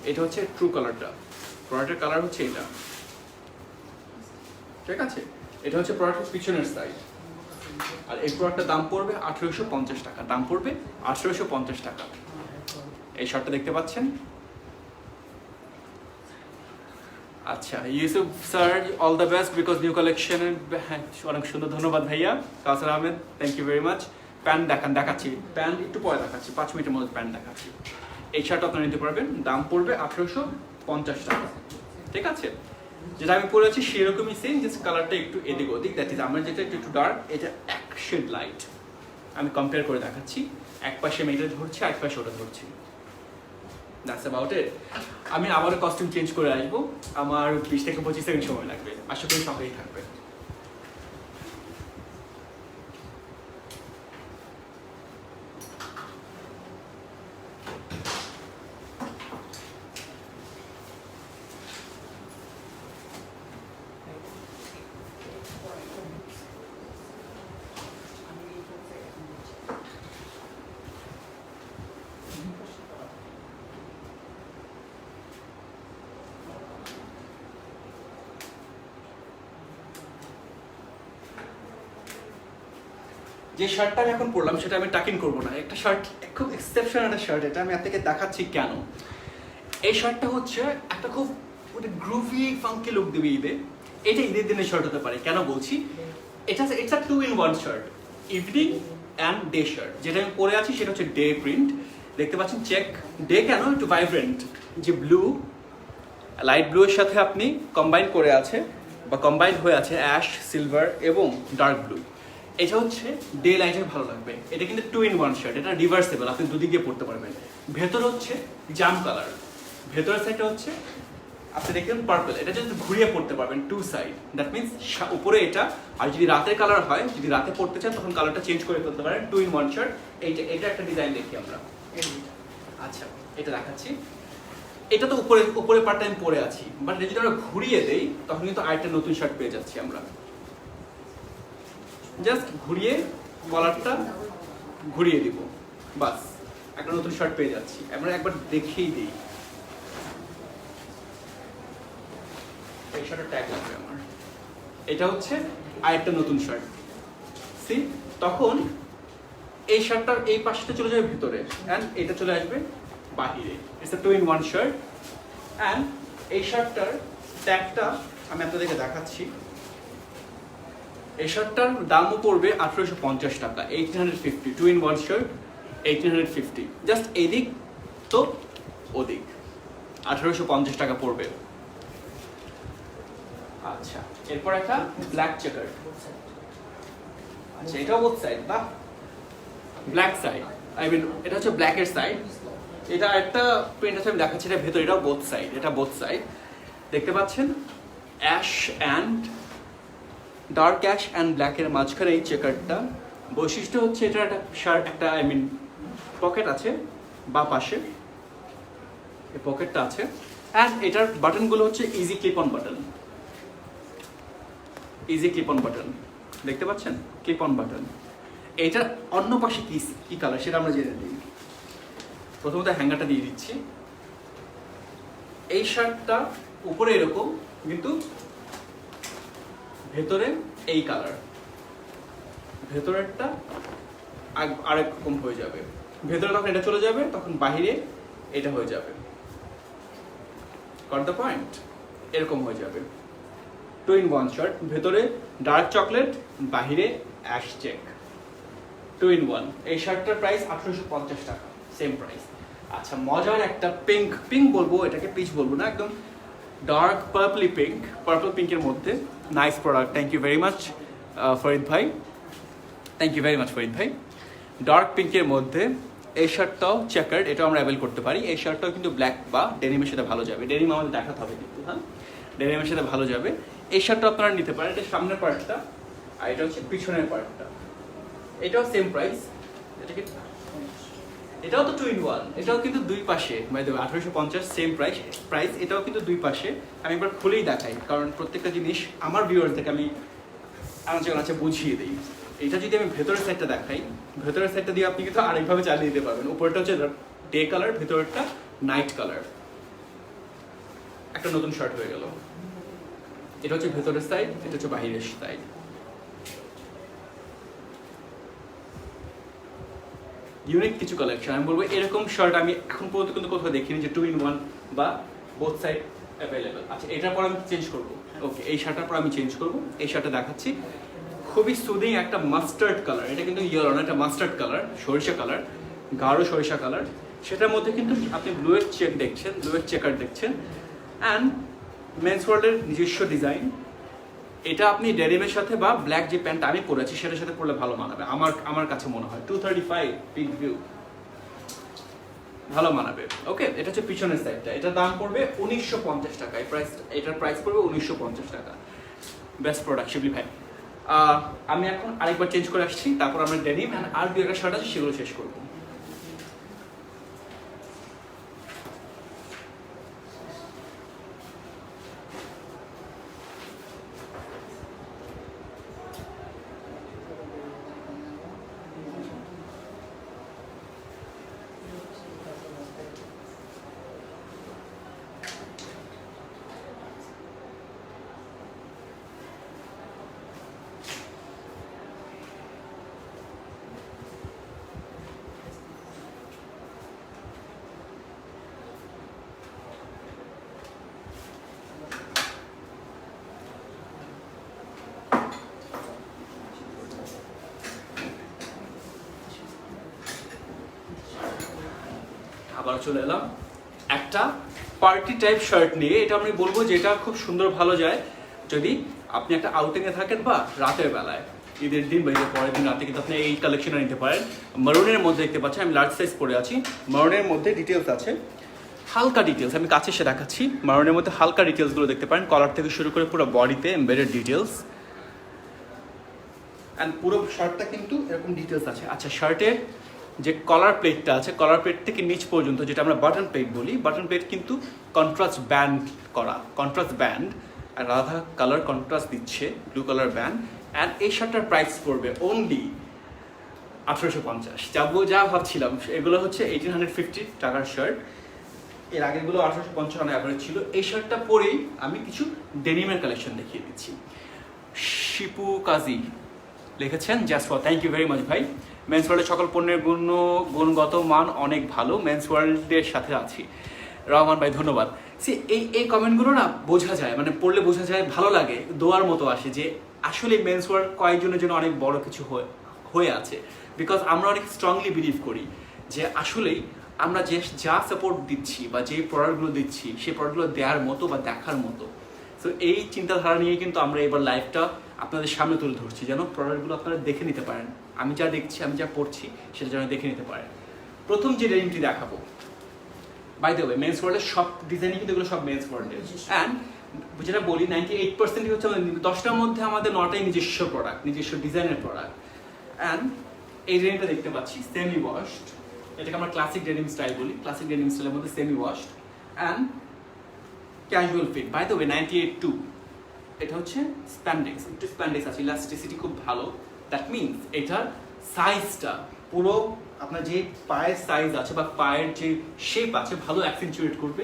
এটা হচ্ছে ট্রু কালারটা, প্রোডাক্টের কালার হচ্ছে এটা। ঠিক আছে, এটা হচ্ছে প্রোডাক্টের পিছনের সাইড। আর এই প্রোডাক্টের দাম পড়বে 1850 টাকা, দাম পড়বে 1850 টাকা। এই শার্টটা দেখতে পাচ্ছেন। আচ্ছা, Yusuf sir all the best because new collection. অনেক সুন্দর, ধন্যবাদ ভাইয়া। Kawsar Ahmed, thank you very much. Pant দেখাচ্ছি, প্যান্ট একটু পরে দেখাচ্ছি, 5 মিনিটের মধ্যে প্যান্ট দেখাচ্ছি। এই শার্ট আপনারা নিতে পারবেন, দাম পড়বে 1850 টাকা, ঠিক আছে। যেটা আমি পরেছি সেরকমই সেম, জাস্ট কালারটা একটু এদিক ওদিক, দ্যাট ইজ আমার যেটা একটু ডার্ক, এটা এক শেড লাইট। আমি কম্পেয়ার করে দেখাচ্ছি, এক পাশে আমি এটা ধরছি, এক পাশে ওটা ধরছি। That's about it. আমি আবারও কস্টিউম চেঞ্জ করে আসবো, আমার 20 থেকে 25 সেকেন্ড সময় লাগবে, আশা করি সবাই থাকবে। যে শার্টটা আমি এখন পরলাম সেটা আমি টাকিং করবো না, একটা শার্ট খুব এক্সেপশনাল একটা শার্ট, এটা আমি আপনাকে দেখাচ্ছি কেন। এই শার্টটা হচ্ছে একটা খুব গ্রুভি ফাঙ্কি লুক দেবে ঈদে, এটা ঈদের দিনের শার্ট হতে পারে। কেন বলছি, এটা it's a 2-in-1 shirt, evening and day shirt. যেটা আমি পরে আছি সেটা হচ্ছে ডে প্রিন্ট, দেখতে পাচ্ছেন চেক। ডে কেন, একটু ভাইব্রেন্ট, যে ব্লু লাইট ব্লু এর সাথে আপনি কম্বাইন করে আছে বা কম্বাইন হয়ে আছে অ্যাশ, সিলভার এবং ডার্ক ব্লু। এটা হচ্ছে ডে লাইটে ভালো লাগবে। এটা কিন্তু 2-in-1 শার্ট, এটা রিভার্সেবল, আপনি দুদিকে পরতে পারবেন। ভেতর হচ্ছে জাম কালার, ভেতরের সাইডটা হচ্ছে আপনি দেখবেন পার্পল, এটা যদি ঘুরিয়ে পড়তে পারবেন 2 সাইড, দ্যাট মিনস উপরে এটা, আর যদি রাতের কালার হয়, যদি রাতে পড়তে চান তখন কালারটা চেঞ্জ করে ফেলতে পারেন। 2-in-1 শার্ট, এটা একটা ডিজাইন দেখি আমরা। আচ্ছা, এটা দেখাচ্ছি। এটা তো উপরে পার্টটা আমি পরে আছি, বাট যদি আমরা ঘুরিয়ে দেই তখন কিন্তু আরেকটা নতুন শার্ট পেয়ে যাচ্ছি আমরা। জাস্ট ঘুরিয়ে কলারটা ঘুরিয়ে দিব, বাস একটা নতুন শার্ট পেয়ে যাচ্ছি। আমরা একবার দেখেই দিই, এই শার্টের ট্যাগ লাগবে আমার। এটা হচ্ছে আরেকটা নতুন শার্ট, সি। তখন এই শার্টটার এই পাশটা চলে যাবে ভিতরে অ্যান্ড এটা চলে আসবে বাহিরে। It's a 2-in-1 shirt. And এই শার্টটার ট্যাগটা আমি আপনাদেরকে দেখাচ্ছি। এই শার্টটার দামও পড়বে 1850 টাকা, 1850। 2-in-1 shirt, 1850। জাস্ট এদিক তো ওদিক, 1850 টাকা পড়বে। আচ্ছা, এরপর একটা ব্ল্যাক চেকার। আচ্ছা, এটাও বোথ সাইড, বাহ, ব্ল্যাক সাইড, আই মিন এটা হচ্ছে ব্ল্যাকের সাইড। এটা একটা প্রিন্ট আছে, আমি দেখাচ্ছি, এটা ভেতর, এটাও বোথ সাইড, এটা বোথ সাইড। দেখতে পাচ্ছেন ash and dark ash and ব্ল্যাকের মাঝখানে এই চেকারটা। বৈশিষ্ট্য হচ্ছে এটা একটা শার্ট, একটা আই মিন পকেট আছে বা পাশে, এই পকেটটা আছে। অ্যান্ড এটার বাটনগুলো হচ্ছে easy clip on button, easy clip on button, দেখতে পাচ্ছেন, ক্লিপ অন বাটন। এইটার অন্য পাশে কি কালার সেটা আমরা জেনে নিই। প্রথমত হ্যাঙ্গারটা দিয়ে দিচ্ছি। এই শার্টটা উপরে এরকম, কিন্তু ভেতরে এই কালার, ভেতরেরটা আরেক রকম হয়ে যাবে। ভেতরে তখন এটা চলে যাবে, তখন বাহিরে এটা হয়ে যাবে। Got the point? এরকম হয়ে যাবে। 2-in-1 শার্ট, ভেতরে ডার্ক চকলেট, বাহিরে অ্যাশ চেক, 2-in-1। এই শার্টটার প্রাইস 1850 টাকা, সেম প্রাইস। আচ্ছা, মজার একটা পিঙ্ক বলবো, এটাকে পিচ বলবো না, একদম ডার্ক পার্পলি পিঙ্ক, পার্পল পিঙ্কের মধ্যে। Nice product, thank you very much Farid ভাই, thank you very much Farid ভাই। ডার্ক পিঙ্কের মধ্যে এই শার্টটাও চেকার্ড, এটাও আমরা অ্যাভেল করতে পারি। এই শার্টটাও কিন্তু ব্ল্যাক বা ডেনিমের সাথে ভালো যাবে, ডেনিম আমাদের দেখাতে হবে কিন্তু, হ্যাঁ, ডেনিমের সাথে ভালো যাবে। এই শার্টটা আপনারা নিতে পারেন, এটা সামনের পার্টটা আর এটা হচ্ছে পিছনের পার্টটা। এটাও সেম প্রাইস, এটাও তো 2-in-1, এটাও কিন্তু দুই পাশে, by the way 1850 same price. এটাও কিন্তু দুই পাশে। আমি একবার খুলেই দেখাই, কারণ প্রত্যেকটা জিনিস আমার ভিউয়ারদেরকে আমি আনাচে বুঝিয়ে দিই। এটা যদি আমি ভেতরের সাইডটা দেখাই, ভেতরের সাইডটা দিয়ে আপনি কিন্তু আরেকভাবে চালিয়ে দিতে পারবেন। উপরটা হচ্ছে ডে কালার, ভেতরেরটা নাইট কালার। একটা নতুন শার্ট হয়ে গেল। এটা হচ্ছে ভেতরের সাইড, এটা হচ্ছে বাহিরের সাইড। ইউনিক কিছু কালেকশন। আমি বলবো এরকম শার্ট আমি এখন পর্যন্ত কিন্তু কোথাও দেখিনি যে 2 in 1 বা বোথ সাইড অ্যাভেলেবেল। আচ্ছা, এটার পর আমি চেঞ্জ করবো। ওকে, এই শার্টটার পর আমি চেঞ্জ করবো। এই শার্টটা দেখাচ্ছি, খুবই সুদিং একটা মাস্টার্ড কালার। এটা কিন্তু ইয়েলো না, এটা মাস্টার্ড কালার, সরিষা কালার, গাঢ় সরিষা কালার। সেটার মধ্যে কিন্তু আপনি ব্লুয়ের চেক দেখছেন, ব্লুয়ের চেকার দেখছেন, অ্যান্ড মেন্স ওয়ার্ল্ডের নিজস্ব ডিজাইন। এটা আপনি ডেনিমের সাথে বা ব্ল্যাক যে প্যান্ট আমি পরেছি সেটার সাথে পরলে ভালো মানাবে, আমার কাছে মনে হয়। 235 পিক ভিউ, ভালো মানাবে। ওকে, এটা হচ্ছে পিছনের সাইডটা। এটার দাম পড়বে 1950 টাকা। এটার প্রাইস পড়বে 1950 টাকা। বেস্ট প্রোডাক্ট শিবলি ভাই। আমি এখন আরেকবার চেঞ্জ করে আসছি, তারপর আমরা ডেনিম অ্যান্ড আর 2 একটা শার্ট আছে সেগুলো শেষ করবো। আবার চলে এলাম একটা পার্টি টাইপ শার্ট নিয়ে। এটা আমি বলবো যে এটা খুব সুন্দর ভালো যায় যদি আপনি একটা আউটিংয়ে থাকেন বা রাতের বেলায়, ঈদের দিন বা ঈদের পরের দিন রাতে কিন্তু আপনি এই কালেকশনটা নিতে পারেন। মারুনের মধ্যে দেখতে পাচ্ছেন, আমি লার্জ সাইজ পরে আছি। মারুনের মধ্যে ডিটেলস আছে, হালকা ডিটেলস, আমি কাছে এসে দেখাচ্ছি। মারুনের মধ্যে হালকা ডিটেলসগুলো দেখতে পারেন, কলার থেকে শুরু করে পুরো বডিতে এমবেডেড ডিটেলস, অ্যান্ড পুরো শার্টটা কিন্তু এরকম ডিটেলস আছে। আচ্ছা, শার্টের যে কলার প্লেটটা আছে, কলার প্লেট থেকে নিচ পর্যন্ত যেটা আমরা বাটন প্লেট বলি, বাটন প্লেট কিন্তু কন্ট্রাস্ট ব্যান্ড করা, কন্ট্রাস্ট ব্যান্ড, আর রাধা কালার কন্ট্রাস্ট দিচ্ছে, ব্লু কালার ব্যান্ড। অ্যান্ড এই শার্টটার প্রাইস পড়বে অনলি 1850। যা ভাবছিলাম এগুলো হচ্ছে 1850 টাকার শার্ট। এর আগেরগুলো 1850 অ্যাভারেজ ছিল। এই শার্টটা পরেই আমি কিছু ডেনিমের কালেকশন দেখিয়ে দিচ্ছি। শিপু কাজী লিখেছেন, just for, thank you very much ভাই। মেন্স ওয়ার্ল্ডের সকল পণ্যের গুণগত মান অনেক ভালো, মেন্স ওয়ার্ল্ডের সাথে আছি। রহমান ভাই ধন্যবাদ। সি এই কমেন্টগুলো না বোঝা যায়, মানে পড়লে বোঝা যায়, ভালো লাগে, দোয়ার মতো আসে যে আসলে মেন্স ওয়ার্ল্ড কয়েকজনের জন্য অনেক বড় কিছু হয়ে আছে। বিকজ আমরা অনেক স্ট্রংলি বিলিভ করি যে আসলেই আমরা যা সাপোর্ট দিচ্ছি বা যে প্রোডাক্টগুলো দিচ্ছি সেই প্রোডাক্টগুলো দেওয়ার মতো বা দেখার মতো। সো এই চিন্তাধারা নিয়ে কিন্তু আমরা এবার লাইভটা আপনাদের সামনে তুলে ধরছি, যেন প্রোডাক্টগুলো আপনারা দেখে নিতে পারেন। আমি যা দেখছি, আমি যা পড়ছি সেটা যেন দেখে নিতে পারেন। প্রথম যে ডেনিমটি দেখাবো, বাই দ্য ওয়ে মেন্স ওয়ার্ল্ডের সব ডিজাইনই কিন্তু এগুলো সব মেন্স ওয়ার্ল্ডের। অ্যান্ড যেটা বলি 98% হচ্ছে আমাদের, 10টার মধ্যে আমাদের 9টাই নিজস্ব প্রোডাক্ট, নিজস্ব ডিজাইনের প্রোডাক্ট। অ্যান্ড এই ডেনিমটা দেখতে পাচ্ছি সেমি ওয়াশড, এটাকে আমরা ক্লাসিক ডেনিম স্টাইল বলি। ক্লাসিক ডেনিম স্টাইলের মধ্যে semi washed and casual fit. By the way 98.2, এটা হচ্ছে স্প্যান্ডেক্স, একটু স্প্যান্ডেক্স আছে, ইলাস্টিসিটি খুব ভালো। দ্যাট মিনস এটার সাইজটা পুরো আপনার যে পায়ের সাইজ আছে বা পায়ের যে শেপ আছে ভালো অ্যাক্সেন্চুয়েট করবে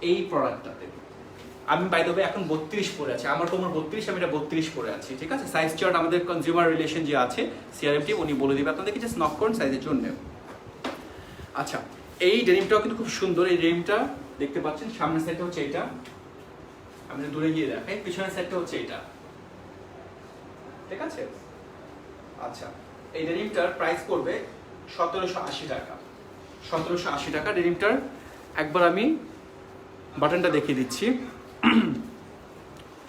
এই প্রোডাক্টটাতে। আমি বাই দ্য ওয়ে এখন 32 পরে আছি, আমার কোমর 32, আমি এটা 32 পরে আছি, ঠিক আছে। সাইজ চার্ট আমাদের কনজিউমার রিলেশন যে আছে সিআরএম টিম উনি বলে দেবে আপনাদেরকে, জাস্ট নক করুন সাইজের জন্য। আচ্ছা, এই ডেনিমটাও কিন্তু খুব সুন্দর। এই ডেনিমটা দেখতে পাচ্ছেন, সামনের সাইডটা হচ্ছে এটা, আমি দূরে গিয়ে দেখাই, পিছনের সাইডটা হচ্ছে এটা, ঠিক আছে। আচ্ছা, এই ডেনিমটার প্রাইস পড়বে 1780 টাকা। 1780 টাকা ডেনিমটার। একবার আমি বাটনটা দেখিয়ে দিচ্ছি।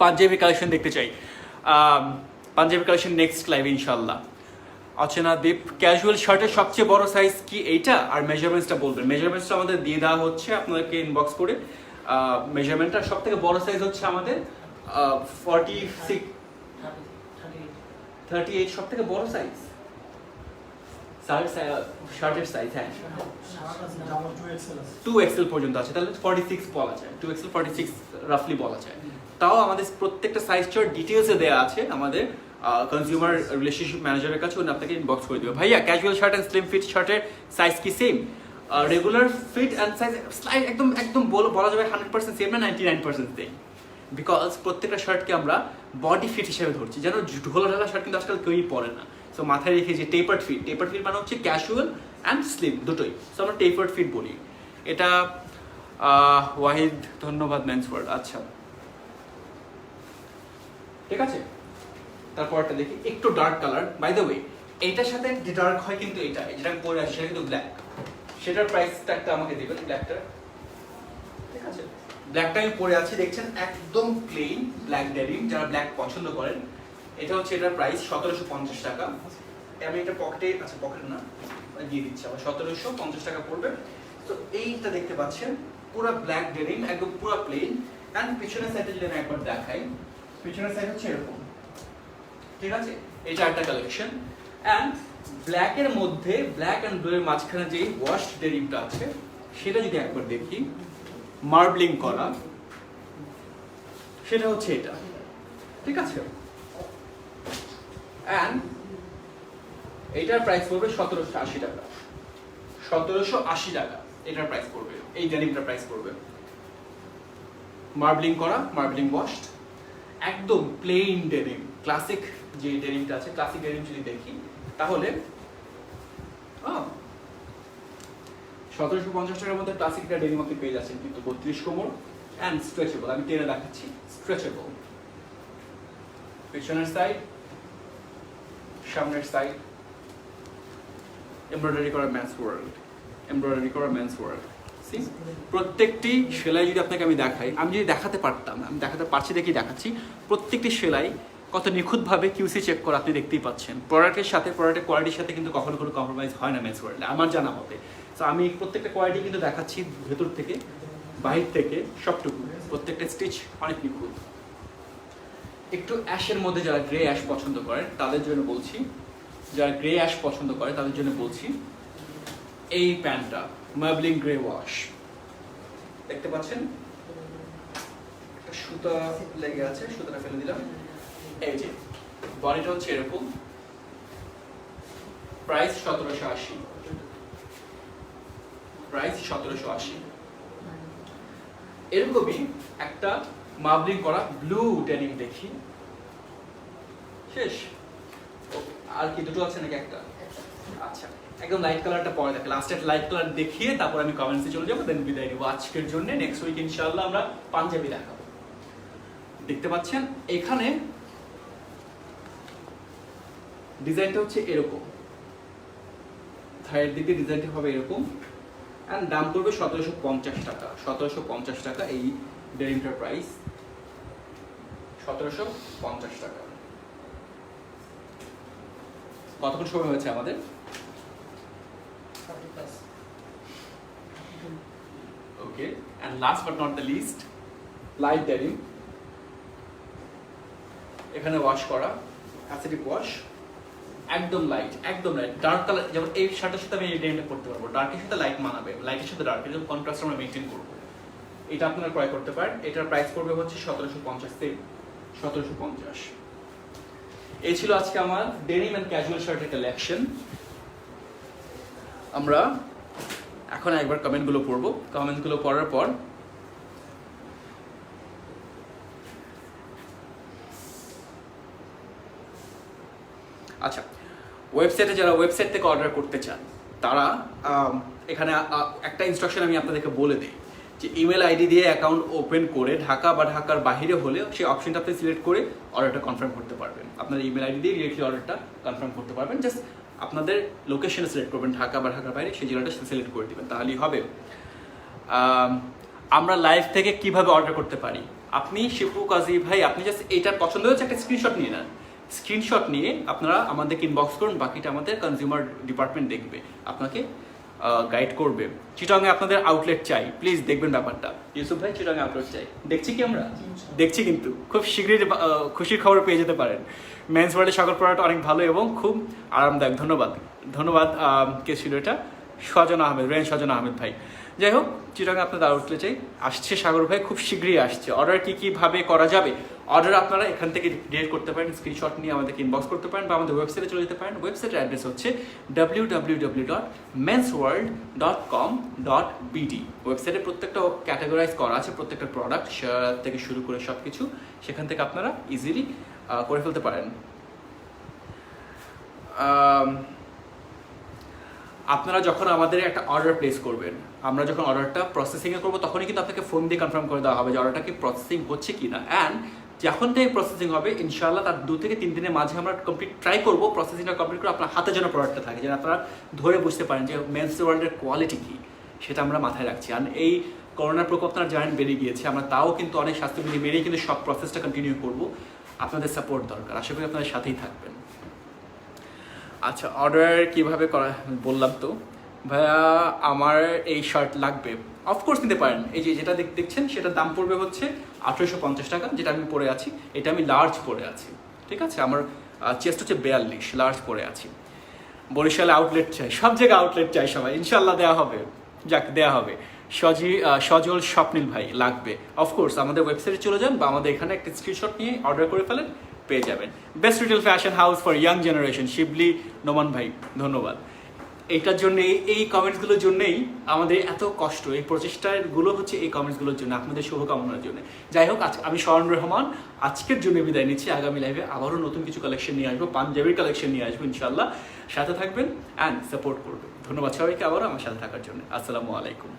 পাঞ্জাবি কালেকশন দেখতে চাই, পাঞ্জাবি কালেকশন নেক্সট লাইভ ইনশাল্লাহ। অচেনা দীপ, ক্যাজুয়াল শার্টের সবচেয়ে বড় সাইজ কি এইটা? আর মেজারমেন্টসটা বলবেন। মেজারমেন্টসটা আমাদের দিয়ে দেওয়া হচ্ছে আপনাদেরকে ইনবক্স করে। মেজারমেন্টটা সব থেকে বড় সাইজ হচ্ছে আমাদের 46, 38 সব থেকে বড় সাইজ শার্টের সাইজ। হ্যাঁ, 2XL পর্যন্ত আছে, তাহলে 46 বলা যায়, 2XL 46 রাফলি বলা যায়। তাও আমাদের প্রত্যেকটা সাইজ চার্ট ডিটেলসে দেওয়া আছে আমাদের কনজিউমার রিলেশনশিপ ম্যানেজারের কাছে, উনি আপনাকে ইনবক্স করে দেবে। ভাইয়া casual shirt and slim fit শার্টের সাইজ কি same? Regular fit and size slide একদম বলা যাবে 100% সেম না 99% সেম। বিকজ প্রত্যেকটা শার্টকে আমরা বডি ফিট হিসেবে ধরছি, যেন ঢোলা ঢালা শার্ট কিন্তু আজকাল কেউই পরে না। সো মাথায় রেখে যে টেপার্ড ফিট মানে হচ্ছে ক্যাজুয়াল অ্যান্ড স্লিম দুটোই। সো আমরা টেপার্ড ফিট বলি এটা। ওয়াহিদ ধন্যবাদ মেন্স ওয়ার্ল্ড। আচ্ছা ঠিক আছে, তারপরটা দেখি একটু dark colour. By the way এইটার সাথে যে ডার্ক হয় কিন্তু এটা যেটা আমি পরে আসি সেটা কিন্তু ব্ল্যাক। সেটার প্রাইসটা একটা আমাকে দেবেন ব্ল্যাকটা। ঠিক আছে, ব্ল্যাকটা আমি পরে আছি দেখছেন একদম প্লেন ব্ল্যাক ডেনিম, যারা ব্ল্যাক পছন্দ করেন। এটা হচ্ছে এটার প্রাইস 1750 টাকা। আমি এটা পকেটে, আচ্ছা পকেট না দিয়ে দিচ্ছি আবার, 1750 টাকা পড়বে। তো এইটা দেখতে পাচ্ছেন পুরো ব্ল্যাক ডেনিম, একদম পুরো প্লেন। অ্যান্ড পিছনের সাইডে যদি আমি একবার দেখাই, পিছনের সাইড হচ্ছে এরকম। ঠিক আছে, এটা একটা কালেকশন। অ্যান্ড ব্ল্যাকের মধ্যে ব্ল্যাক অ্যান্ড ব্লু এর মাঝখানে যে ওয়াশড ডেনিমটা আছে সেটা যদি একবার দেখি, মার্বলিং করা, সেটা হচ্ছে এটা। ঠিক আছে, অ্যান্ড এইটার প্রাইস পড়বে 1780 টাকা। 1780 টাকা এটার প্রাইস পড়বে, এই ডেনিমটার প্রাইস পড়বে। মার্বলিং করা, মার্বলিং ওয়াশড, একদম প্লেন ডেনিম। ক্লাসিক যে ডেনিমটা আছে, ক্লাসিক ডেনিম যদি দেখি তাহলে 1750 টাকার মধ্যে ক্লাসিকটা ডেনিম আপনি পেয়ে যাচ্ছেন, কিন্তু 32 কোমর অ্যান্ড স্ট্রেচেবল। আমি টেনে দেখাচ্ছি, স্ট্রেচেবল। পিছনের সাইড, সামনের সাইড, এমব্রয়ডারি করা মেন্স ওয়ার্ল্ড, এমব্রয়ডারি করা মেন্স ওয়ার্ল্ড। প্রত্যেকটি সেলাই যদি আপনাকে আমি দেখাই, আমি যদি দেখাতে পারতাম, আমি দেখাতে পারছি দেখি দেখাচ্ছি, প্রত্যেকটি সেলাই কত নিখুঁতভাবে কিউসি চেক করা আপনি দেখতেই পাচ্ছেন। প্রোডাক্টের সাথে, প্রোডাক্টের কোয়ালিটির সাথে কিন্তু কখনো কোনো কম্প্রোমাইজ হয় না মেন্স ওয়ার্ল্ডে, আমার জানা মতে। তো আমি প্রত্যেকটা কোয়ালিটি কিন্তু দেখাচ্ছি ভেতর থেকে বাহির থেকে সবটুকু, প্রত্যেকটা স্টিচ অনেক নিখুঁত। একটু অ্যাশের মধ্যে যারা গ্রে অ্যাশ পছন্দ করেন তাদের জন্য বলছি, যারা গ্রে অ্যাশ পছন্দ করে তাদের জন্য বলছি এই প্যান্টটা, মার্বলিং গ্রে ওয়াশ। দেখতে পাচ্ছেন একটা সুতা লেগে আছে, সুতাটা ফেলে দিলাম। এই যে বডিটা হচ্ছে এরকম, প্রাইস 1780, প্রাইস 1780। এরকমই একটা মার্বলিং করা ব্লু ডেনিম দেখি, শেষ। আর কি দুটো আছে নাকি একটা? আচ্ছা, একদম লাইট কালারটা পরে দেখে, লাস্টে লাইট কালার দেখিয়ে তারপর আমি কমেন্টসে চলে যাবো, দেন বিদায় নেবো আজকের জন্য। নেক্সট উইক ইনশাআল্লাহ আমরা পাঞ্জাবি দেখাবো। দেখতে পাচ্ছেন এখানে ডিজাইনটা হচ্ছে এরকম, থাইয়ের দিকে ডিজাইনটা হবে এরকম। অ্যান্ড দাম পড়বে 1750 টাকা। 1750 টাকা এই ডেনিমটার প্রাইস, 1750 টাকা। কতক্ষণ সময় হয়েছে আমাদের? Okay, and last but not the least, light denim. এখানে ওয়াশ করা, অ্যাসিডিক ওয়াশ, একদম লাইট, একদম লাইট। ডার্ক কালার, যেমন এই শার্টের সাথে আমি এই ডেনিমটা পরতে পারবো, ডার্কের সাথে লাইট মানাবে, লাইটের সাথে ডার্ক, এরকম কন্ট্রাস্ট আমরা মেইনটেইন করবো। এটা আপনারা ক্রয় করতে পারেন। এটার প্রাইস পড়বে হচ্ছে 1750 থেকে 1750। এই ছিল আজকে আমার ডেনিম অ্যান্ড ক্যাজুয়াল শার্টের কালেকশন। আমরা এখন একবার কমেন্টগুলো পড়বো। কমেন্টগুলো পড়ার পর আচ্ছা, ওয়েবসাইটে যারা ওয়েবসাইট থেকে অর্ডার করতে চান তারা এখানে একটা ইনস্ট্রাকশন আমি আপনাদেরকে বলে দিই, যে ইমেল আইডি দিয়ে অ্যাকাউন্ট ওপেন করে ঢাকা বা ঢাকার বাইরে হলে সেই অপশনটা আপনি সিলেক্ট করে অর্ডারটা কনফার্ম করতে পারবেন। আপনার ইমেল আইডি দিয়ে ডিরেক্টলি অর্ডারটা কনফার্ম করতে পারবেন। জাস্ট আপনাদের লোকেশনে সিলেক্ট করবেন, ঢাকা বা ঢাকার বাইরে, সেই জেলাটা সিলেক্ট করে দেবেন, তাহলেই হবে। আমরা লাইভ থেকে কিভাবে অর্ডার করতে পারি? আপনি শিপু কাজী ভাই, আপনি জাস্ট এইটার পছন্দ হচ্ছে একটা স্ক্রিনশট নিয়ে নেন। স্ক্রিনশট নিয়ে আপনারা আমাদেরকে ইনবক্স করুন, বাকিটা আমাদের কনজিউমার ডিপার্টমেন্ট দেখবে, আপনাকে গাইড করবে। চিটাংয়ে আপনাদের আউটলেট চাই, প্লিজ দেখবেন ব্যাপারটা। ইউসুফ ভাই, চিটাংয়ে আউটলেট চাই, দেখছি কি আমরা? দেখছি, কিন্তু খুব শীঘ্রই খুশির খবর পেয়ে যেতে পারেন। মেন্স ওয়ার্ল্ডের সকল প্রোডাক্ট অনেক ভালো এবং খুব আরামদায়ক। ধন্যবাদ, ধন্যবাদ। কে ছিল এটা? সজন আহমেদ, রেন সজন আহমেদ ভাই। যাই হোক, চিটাংয়ে আপনাদের আউটলেট চাই, আসছে সাগর ভাই, খুব শীঘ্রই আসছে। অর্ডার কীভাবে করা যাবে? অর্ডার আপনারা এখান থেকে ডিরেক্ট করতে পারেন, স্ক্রিনশট নিয়ে আমাদেরকে ইনবক্স করতে পারেন, বা আমাদের ওয়েবসাইটে চলে যেতে পারেন। ওয়েবসাইটের অ্যাড্রেস হচ্ছে www.mensworld.com.bd। ওয়েবসাইটে প্রত্যেকটা ক্যাটাগরাইজ করা আছে, প্রত্যেকটা প্রোডাক্ট থেকে শুরু করে সব কিছু সেখান থেকে আপনারা ইজিলি করে ফেলতে পারেন। আপনারা যখন আমাদের একটা অর্ডার প্লেস করবেন, আমরা যখন অর্ডারটা প্রসেসিংয়ে করবো তখনই কিন্তু আপনাকে ফোন দিয়ে কনফার্ম করে দেওয়া হবে যে অর্ডারটা কি প্রসেসিং হচ্ছে কি না। অ্যান্ড যখন থেকে প্রসেসিং হবে ইনশাআল্লাহ তার 2 থেকে 3 দিনের মাঝে আমরা কমপ্লিট ট্রাই করবো প্রসেসিংটা কমপ্লিট করে আপনার হাতে যেন প্রোডাক্টটা থাকে, যেন আপনারা ধরে বুঝতে পারেন যে মেন্স ওয়ার্ল্ডের কোয়ালিটি কী, সেটা আমরা মাথায় রাখছি। আর এই করোনার প্রকোপ আপনারা জানেন বেড়ে গিয়েছে, আমরা তাও কিন্তু অনেক স্বাস্থ্যবিধি মেনেই কিন্তু সব প্রসেসটা কন্টিনিউ করবো। আপনাদের সাপোর্ট দরকার, আশা করি আপনাদের সাথেই থাকবেন। আচ্ছা, অর্ডার কীভাবে করা বললাম তো। ভাইয়া আমার এই শার্ট লাগবে, অফকোর্স নিতে পারেন। এই যে যেটা দেখছেন সেটার দাম পড়বে হচ্ছে 1850 টাকা, যেটা আমি পরে আছি। এটা আমি লার্জ পরে আছি, ঠিক আছে। আমার চেস্ট হচ্ছে 42, লার্জ পরে আছি। বরিশালে আউটলেট চাই, সব জায়গায় আউটলেট চাই সবাই, ইনশাল্লাহ দেওয়া হবে, যাক দেওয়া হবে। সজল স্বপ্নিল ভাই লাগবে, অফকোর্স আমাদের ওয়েবসাইটে চলে যান বা আমাদের এখানে একটা স্ক্রিনশট নিয়ে অর্ডার করে ফেলেন, পেয়ে যাবেন। Best retail fashion house for young generation, Shibli Noman ভাই ধন্যবাদ। এইটার জন্য এই কমেন্টসগুলোর জন্যই আমাদের এত কষ্ট, এই প্রচেষ্টাগুলো হচ্ছে এই কমেন্টসগুলোর জন্য, আপনাদের শুভকামনার জন্য। যাই হোক, আমি শরণ রহমান আজকের জন্য বিদায় নিচ্ছি। আগামী লাইভে আবারও নতুন কিছু কালেকশন নিয়ে আসবো, পাঞ্জাবির কালেকশন নিয়ে আসবো ইনশাল্লাহ। সাথে থাকবেন অ্যান্ড সাপোর্ট করবেন। ধন্যবাদ সবাইকে আবারও আমার সাথে থাকার জন্য। আসসালামু আলাইকুম।